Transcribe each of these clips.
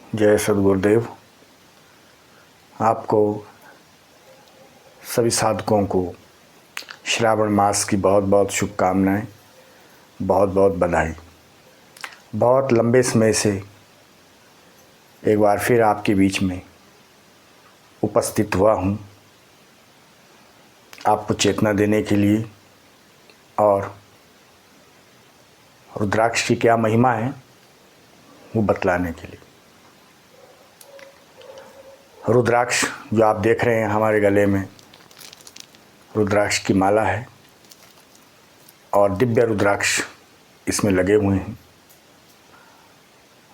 जय सद्गुरुदेव। आपको सभी साधकों को श्रावण मास की बहुत बहुत शुभकामनाएं, बहुत बहुत बधाई। बहुत लंबे समय से एक बार फिर आपके बीच में उपस्थित हुआ हूँ, आपको चेतना देने के लिए और रुद्राक्ष की क्या महिमा है वो बतलाने के लिए। रुद्राक्ष जो आप देख रहे हैं हमारे गले में, रुद्राक्ष की माला है और दिव्य रुद्राक्ष इसमें लगे हुए हैं,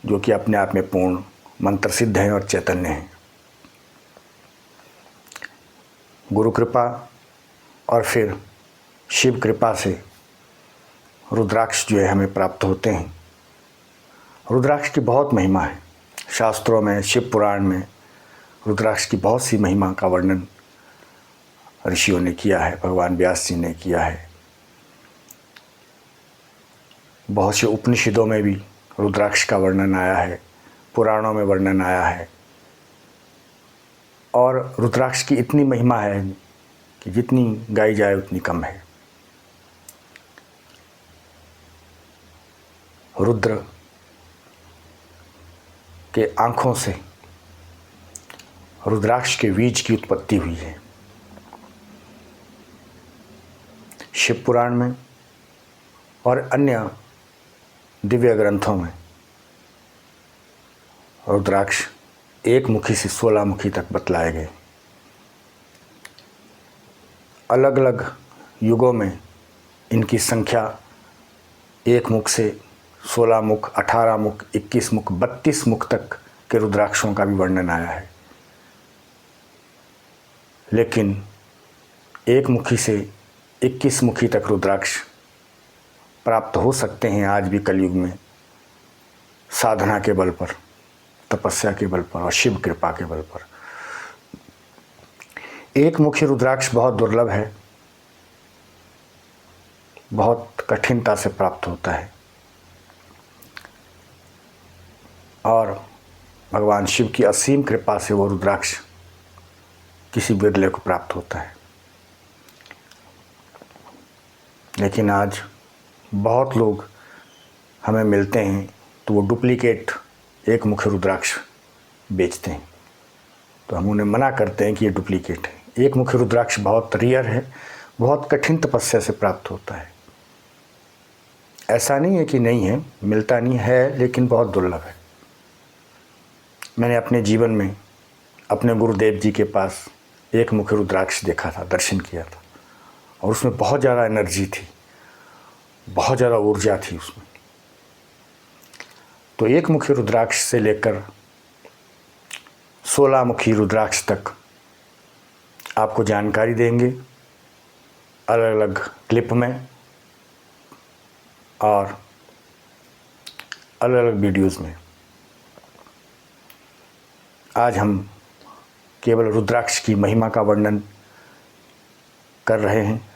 जो कि अपने आप में पूर्ण मंत्र सिद्ध हैं और चैतन्य हैं। गुरु कृपा और फिर शिव कृपा से रुद्राक्ष जो है हमें प्राप्त होते हैं। रुद्राक्ष की बहुत महिमा है। शास्त्रों में, शिव पुराण में रुद्राक्ष की बहुत सी महिमा का वर्णन ऋषियों ने किया है, भगवान व्यास जी ने किया है। बहुत से उपनिषदों में भी रुद्राक्ष का वर्णन आया है, पुराणों में वर्णन आया है। और रुद्राक्ष की इतनी महिमा है कि जितनी गाई जाए उतनी कम है। रुद्र के आँखों से रुद्राक्ष के बीज की उत्पत्ति हुई है। शिव पुराण में और अन्य दिव्य ग्रंथों में रुद्राक्ष एक मुखी से 16 मुखी तक बतलाए गए। अलग अलग युगों में इनकी संख्या एक मुख से 16 मुख, 18 मुख, 21 मुख, 32 मुख तक के रुद्राक्षों का भी वर्णन आया है। लेकिन एक मुखी से 21 मुखी तक रुद्राक्ष प्राप्त हो सकते हैं आज भी कलयुग में, साधना के बल पर, तपस्या के बल पर और शिव कृपा के बल पर। एक मुखी रुद्राक्ष बहुत दुर्लभ है, बहुत कठिनता से प्राप्त होता है और भगवान शिव की असीम कृपा से वो रुद्राक्ष किसी बिरले को प्राप्त होता है। लेकिन आज बहुत लोग हमें मिलते हैं तो वो डुप्लीकेट एक मुखी रुद्राक्ष बेचते हैं, तो हम उन्हें मना करते हैं कि ये डुप्लीकेट है। एक मुखी रुद्राक्ष बहुत रियर है, बहुत कठिन तपस्या से प्राप्त होता है। ऐसा नहीं है कि नहीं है, मिलता नहीं है, लेकिन बहुत दुर्लभ है। मैंने अपने जीवन में अपने गुरुदेव जी के पास एक मुखी रुद्राक्ष देखा था, दर्शन किया था, और उसमें बहुत ज़्यादा एनर्जी थी, बहुत ज़्यादा ऊर्जा थी उसमें। तो एक मुखी रुद्राक्ष से लेकर 16 मुखी रुद्राक्ष तक आपको जानकारी देंगे अलग अलग क्लिप में और अलग अलग वीडियोज़ में। आज हम केवल रुद्राक्ष की महिमा का वर्णन कर रहे हैं।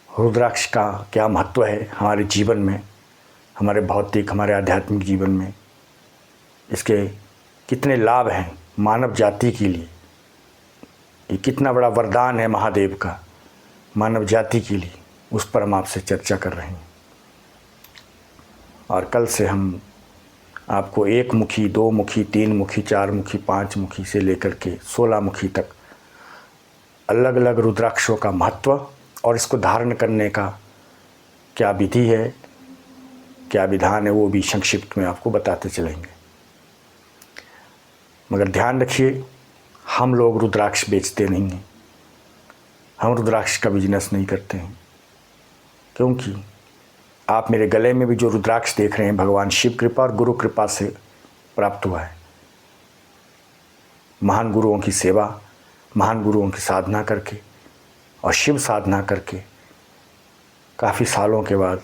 रुद्राक्ष का क्या महत्व है हमारे जीवन में, हमारे भौतिक, हमारे आध्यात्मिक जीवन में, इसके कितने लाभ हैं मानव जाति के लिए, ये कितना बड़ा वरदान है महादेव का मानव जाति के लिए, उस पर हम आपसे चर्चा कर रहे हैं। और कल से हम आपको एक मुखी, 2 मुखी, 3 मुखी, 4 मुखी, 5 मुखी से लेकर के 16 मुखी तक अलग अलग रुद्राक्षों का महत्व और इसको धारण करने का क्या विधि है, क्या विधान है, वो भी संक्षिप्त में आपको बताते चलेंगे। मगर ध्यान रखिए, हम लोग रुद्राक्ष बेचते नहीं हैं, हम रुद्राक्ष का बिजनेस नहीं करते हैं। क्योंकि आप मेरे गले में भी जो रुद्राक्ष देख रहे हैं, भगवान शिव कृपा और गुरु कृपा से प्राप्त हुआ है। महान गुरुओं की सेवा, महान गुरुओं की साधना करके और शिव साधना करके काफ़ी सालों के बाद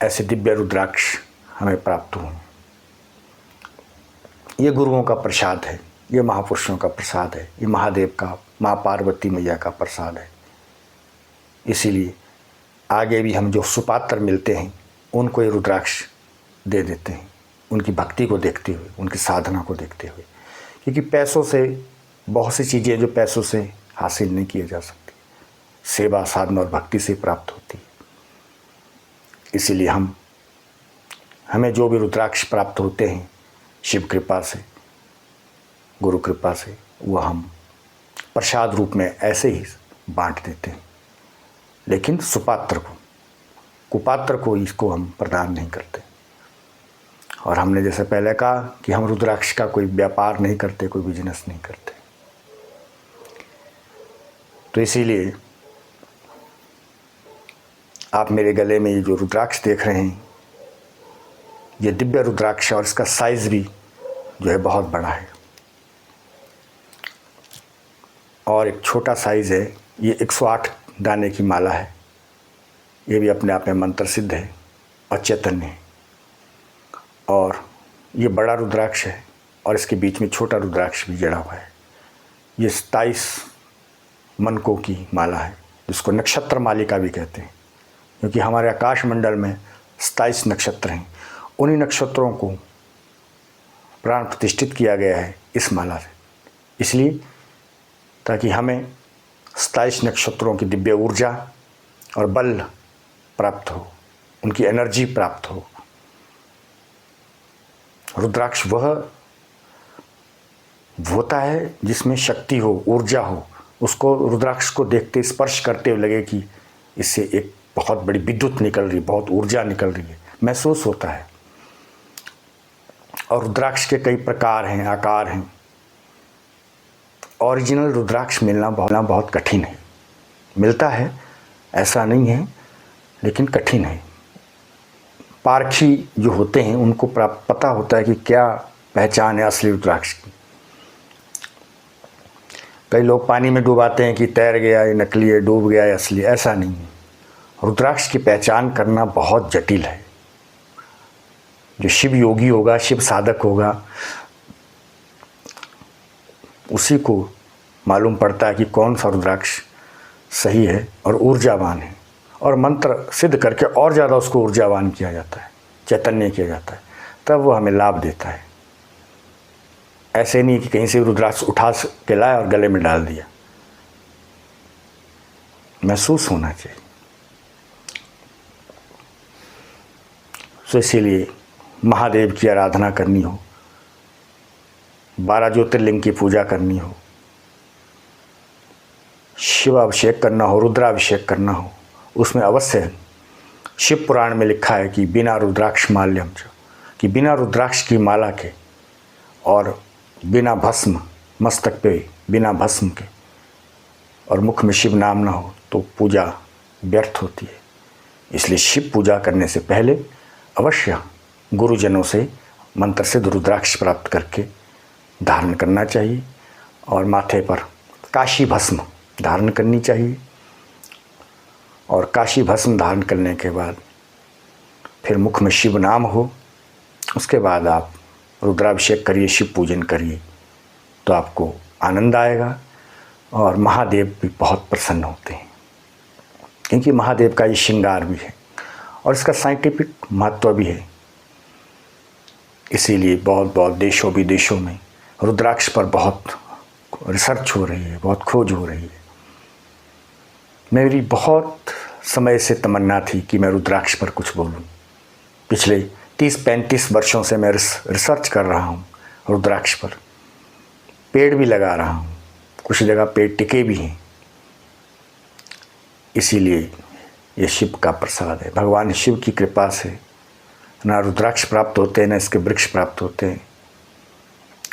ऐसे दिव्य रुद्राक्ष हमें प्राप्त हुए। ये गुरुओं का प्रसाद है, ये महापुरुषों का प्रसाद है, ये महादेव का, माँ पार्वती मैया का प्रसाद है। इसीलिए आगे भी हम जो सुपात्र मिलते हैं उनको ये रुद्राक्ष दे देते हैं, उनकी भक्ति को देखते हुए, उनकी साधना को देखते हुए, क्योंकि पैसों से बहुत सी चीज़ें जो पैसों से हासिल नहीं किए जा सकती, सेवा साधना और भक्ति से प्राप्त होती है। इसीलिए हमें जो भी रुद्राक्ष प्राप्त होते हैं शिव कृपा से, गुरु कृपा से, वह हम प्रसाद रूप में ऐसे ही बांट देते हैं, लेकिन सुपात्र को, कुपात्र को इसको हम प्रदान नहीं करते। और हमने जैसे पहले कहा कि हम रुद्राक्ष का कोई व्यापार नहीं करते, कोई बिजनेस नहीं करते। तो इसीलिए आप मेरे गले में ये जो रुद्राक्ष देख रहे हैं, ये दिव्य रुद्राक्ष, और इसका साइज़ भी जो है बहुत बड़ा है। और एक छोटा साइज़ है, ये 108 दाने की माला है। ये भी अपने आप में मंत्र सिद्ध है और चैतन्य है। और ये बड़ा रुद्राक्ष है और इसके बीच में छोटा रुद्राक्ष भी जड़ा हुआ है। ये 27 मनकों की माला है, जिसको नक्षत्र मालिका भी कहते हैं, क्योंकि हमारे आकाश मंडल में 27 नक्षत्र हैं। उन्हीं नक्षत्रों को प्राण प्रतिष्ठित किया गया है इस माला से, इसलिए ताकि हमें 27 नक्षत्रों की दिव्य ऊर्जा और बल प्राप्त हो, उनकी एनर्जी प्राप्त हो। रुद्राक्ष वह होता है जिसमें शक्ति हो, ऊर्जा हो। उसको रुद्राक्ष को देखते, स्पर्श करते हुए लगे कि इससे एक बहुत बड़ी विद्युत निकल रही है, बहुत ऊर्जा निकल रही है, महसूस होता है। और रुद्राक्ष के कई प्रकार हैं, आकार हैं। ओरिजिनल रुद्राक्ष मिलना बहुत कठिन है। मिलता है, ऐसा नहीं है, लेकिन कठिन है। पारखी जो होते हैं उनको पता होता है कि क्या पहचान है असली रुद्राक्ष की। कई लोग पानी में डुबाते हैं कि तैर गया, ये नकली है, डूब गया, ये असली। ऐसा नहीं है। रुद्राक्ष की पहचान करना बहुत जटिल है। जो शिव योगी होगा, शिव साधक होगा, उसी को मालूम पड़ता है कि कौन सा रुद्राक्ष सही है और ऊर्जावान है। और मंत्र सिद्ध करके और ज़्यादा उसको ऊर्जावान किया जाता है, चैतन्य किया जाता है, तब वो हमें लाभ देता है। ऐसे नहीं कि कहीं से रुद्राक्ष उठा के लाया और गले में डाल दिया। महसूस होना चाहिए। तो इसीलिए महादेव की आराधना करनी हो, 12 ज्योतिर्लिंग की पूजा करनी हो, शिवाभिषेक करना हो, रुद्राभिषेक करना हो, उसमें अवश्य शिव पुराण में लिखा है कि बिना रुद्राक्ष माल्यम च, कि बिना रुद्राक्ष की माला के और बिना भस्म, मस्तक पे बिना भस्म के और मुख में शिव नाम ना हो तो पूजा व्यर्थ होती है। इसलिए शिव पूजा करने से पहले अवश्य गुरुजनों से मंत्र सिद्ध रुद्राक्ष प्राप्त करके धारण करना चाहिए। और माथे पर काशी भस्म धारण करनी चाहिए। और काशी भस्म धारण करने के बाद फिर मुख में शिव नाम हो। उसके बाद आप रुद्राभिषेक करिए, शिव पूजन करिए, तो आपको आनंद आएगा। और महादेव भी बहुत प्रसन्न होते हैं, क्योंकि महादेव का ये श्रृंगार भी है और इसका साइंटिफिक महत्व भी है। इसीलिए बहुत देशों विदेशों में रुद्राक्ष पर बहुत रिसर्च हो रही है, बहुत खोज हो रही है। मेरी बहुत समय से तमन्ना थी कि मैं रुद्राक्ष पर कुछ बोलूं। पिछले 30-35 वर्षों से मैं रिसर्च कर रहा हूं रुद्राक्ष पर। पेड़ भी लगा रहा हूं, कुछ जगह पेड़ टिके भी हैं। इसीलिए ये शिव का प्रसाद है। भगवान शिव की कृपा से ना रुद्राक्ष प्राप्त होते हैं, ना इसके वृक्ष प्राप्त होते हैं।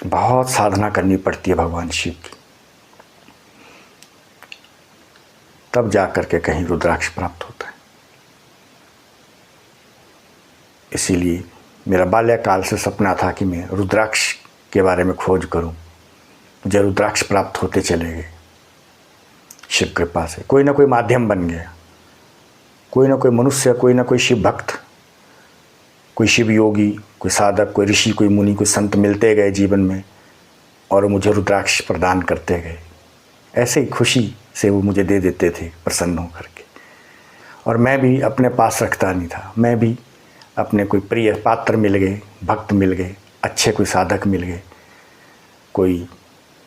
बहुत साधना करनी पड़ती है भगवान शिव की, तब जा कर के कहीं रुद्राक्ष प्राप्त होता है। इसीलिए मेरा बाल्यकाल से सपना था कि मैं रुद्राक्ष के बारे में खोज करूं। मुझे रुद्राक्ष प्राप्त होते चले गए शिव कृपा से। कोई ना कोई माध्यम बन गया, कोई ना कोई मनुष्य, कोई ना कोई शिव भक्त, कोई शिव योगी, कोई साधक, कोई ऋषि, कोई मुनि, कोई संत मिलते गए जीवन में और मुझे रुद्राक्ष प्रदान करते गए। ऐसे ही खुशी से वो मुझे दे देते थे प्रसन्न होकर के। और मैं भी अपने पास रखता नहीं था, मैं भी अपने कोई प्रिय पात्र मिल गए, भक्त मिल गए, अच्छे कोई साधक मिल गए, कोई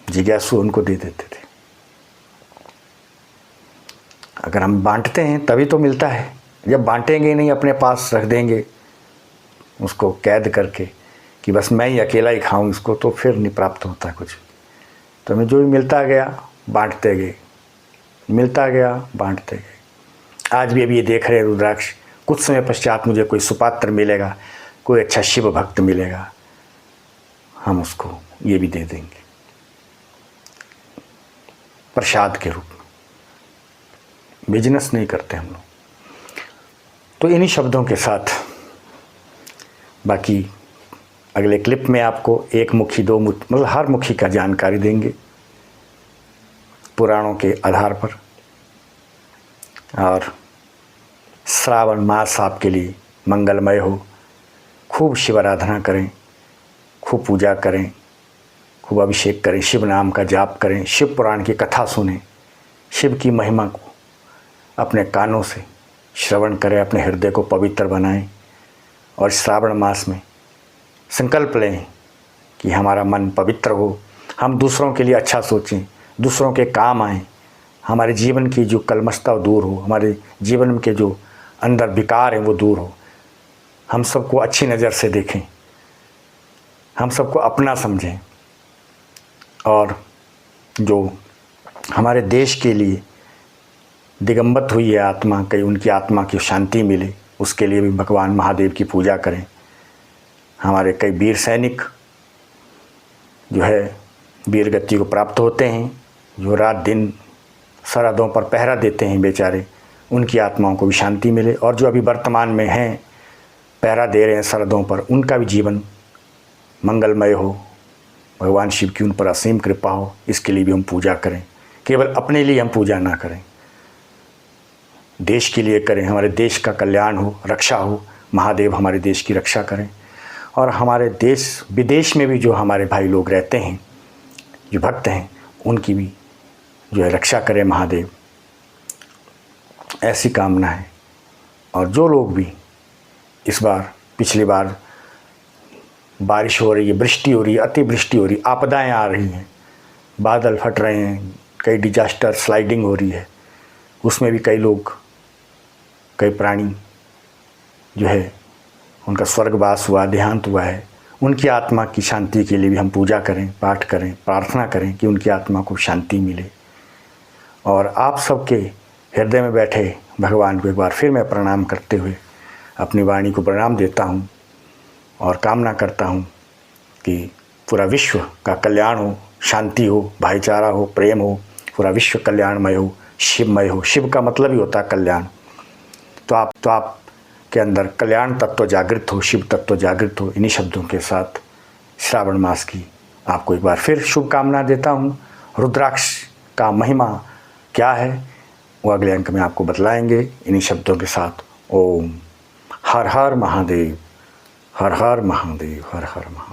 जिज्ञासु, उनको दे देते थे। अगर हम बांटते हैं तभी तो मिलता है। जब बांटेंगे नहीं, अपने पास रख देंगे उसको कैद करके कि बस मैं ही अकेला ही खाऊं इसको, तो फिर नहीं प्राप्त होता कुछ। तो हमें जो भी मिलता गया बांटते गए, मिलता गया बांटते गए। आज भी अभी ये देख रहे हैं रुद्राक्ष, कुछ समय पश्चात मुझे कोई सुपात्र मिलेगा, कोई अच्छा शिव भक्त मिलेगा, हम उसको ये भी दे देंगे प्रसाद के रूप में। बिजनेस नहीं करते हम लोग। तो इन्हीं शब्दों के साथ बाकी अगले क्लिप में आपको एक मुखी, दो मुखी, मतलब हर मुखी का जानकारी देंगे पुराणों के आधार पर। और श्रावण मास आपके लिए मंगलमय हो। खूब शिव आराधना करें, खूब पूजा करें, खूब अभिषेक करें, शिव नाम का जाप करें, शिव पुराण की कथा सुनें, शिव की महिमा को अपने कानों से श्रवण करें, अपने हृदय को पवित्र बनाएं। और श्रावण मास में संकल्प लें कि हमारा मन पवित्र हो, हम दूसरों के लिए अच्छा सोचें, दूसरों के काम आएँ, हमारे जीवन की जो कलमशता दूर हो, हमारे जीवन के जो अंदर विकार हैं वो दूर हो, हम सबको अच्छी नज़र से देखें, हम सबको अपना समझें। और जो हमारे देश के लिए दिगंबत हुई है आत्मा, कहीं उनकी आत्मा की शांति मिले, उसके लिए भी भगवान महादेव की पूजा करें। हमारे कई वीर सैनिक जो है वीर गति को प्राप्त होते हैं, जो रात दिन सरहदों पर पहरा देते हैं बेचारे, उनकी आत्माओं को भी शांति मिले। और जो अभी वर्तमान में हैं, पहरा दे रहे हैं सरहदों पर, उनका भी जीवन मंगलमय हो, भगवान शिव की उन पर असीम कृपा हो, इसके लिए भी हम पूजा करें। केवल अपने लिए हम पूजा ना करें, देश के लिए करें, हमारे देश का कल्याण हो, रक्षा हो, महादेव हमारे देश की रक्षा करें। और हमारे देश विदेश में भी जो हमारे भाई लोग रहते हैं, जो भक्त हैं, उनकी भी जो है रक्षा करें महादेव, ऐसी कामना है। और जो लोग भी इस बार, पिछली बार बारिश हो रही है, वृष्टि हो रही है, अतिवृष्टि हो रही, आपदाएं आ रही हैं, बादल फट रहे हैं, कई डिजास्टर स्लाइडिंग हो रही है, उसमें भी कई लोग, कई प्राणी जो है उनका स्वर्गवास हुआ, देहांत हुआ है, उनकी आत्मा की शांति के लिए भी हम पूजा करें, पाठ करें, प्रार्थना करें कि उनकी आत्मा को शांति मिले। और आप सबके हृदय में बैठे भगवान को एक बार फिर मैं प्रणाम करते हुए अपनी वाणी को प्रणाम देता हूँ और कामना करता हूँ कि पूरा विश्व का कल्याण हो, शांति हो, भाईचारा हो, प्रेम हो, पूरा विश्व कल्याणमय हो, शिवमय हो। शिव का मतलब ही होता है कल्याण। तो आप के अंदर कल्याण तत्व जागृत हो, शिव तत्व जागृत हो। इन्हीं शब्दों के साथ श्रावण मास की आपको एक बार फिर शुभकामना देता हूँ। रुद्राक्ष का महिमा क्या है वो अगले अंक में आपको बतलाएंगे। इन्हीं शब्दों के साथ ओम हर हर महादेव, हर हर महादेव, हर हर महादेव।